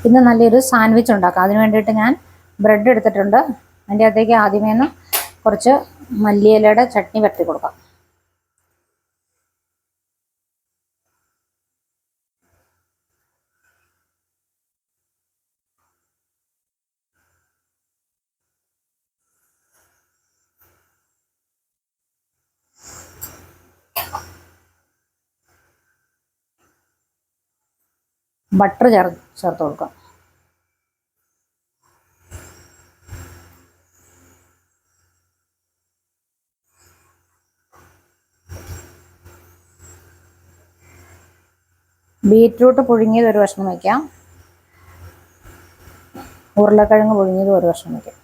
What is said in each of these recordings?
ഇന്ന് നല്ലൊരു സാൻഡ്വിച്ച് ഉണ്ടാക്കാം. അതിന് വേണ്ടിയിട്ട് ഞാൻ ബ്രെഡ് എടുത്തിട്ടുണ്ട്. അതിൻ്റെ അകത്തേക്ക് ആദ്യമേ ഒന്ന് കുറച്ച് മല്ലിയിലയുടെ ചട്നി പരത്തി കൊടുക്കാം. ബട്ടർ ചേർത്ത് കൊടുക്കാം. ബീറ്റ്റൂട്ട് പുഴുങ്ങിയത് ഒരു കഷ്ണം വയ്ക്കാം. ഉരുളക്കിഴങ്ങ് പുഴുങ്ങിയത് ഒരു കഷ്ണം വയ്ക്കാം.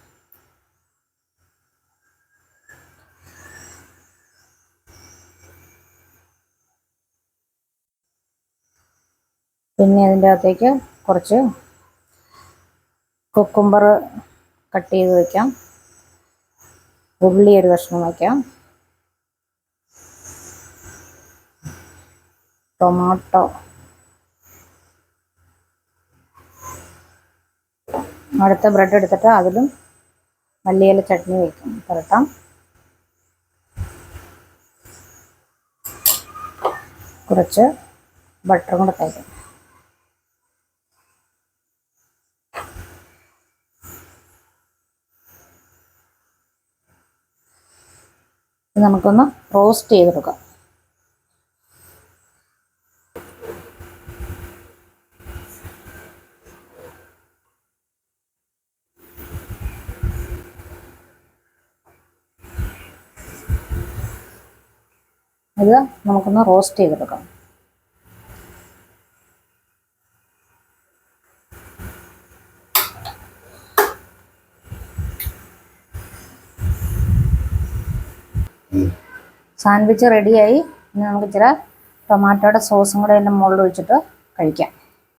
പിന്നെ അതിൻ്റെ അകത്തേക്ക് കുറച്ച് കുക്കുംബർ കട്ട് ചെയ്ത് വയ്ക്കാം. ഉള്ളി ഒരു കഷ്ണം വയ്ക്കാം. ടൊമാറ്റോ, അടുത്ത ബ്രെഡ് എടുത്തിട്ട് അതിലും മല്ലിയില ചട്നി പുരട്ടാം. കുറച്ച് ബട്ടറും കൂടെ തേക്കാം. നമുക്കൊന്ന് റോസ്റ്റ് ചെയ്തെടുക്കാം. ഇത് നമുക്കൊന്ന് റോസ്റ്റ് ചെയ്തെടുക്കാം. സാൻഡ്വിച്ച് റെഡിയായി. ഇനി നമുക്ക് ഇച്ചിരി ടൊമാറ്റോയുടെ സോസും കൂടെ അതിൻ്റെ മുകളിൽ ഒഴിച്ചിട്ട് കഴിക്കാം.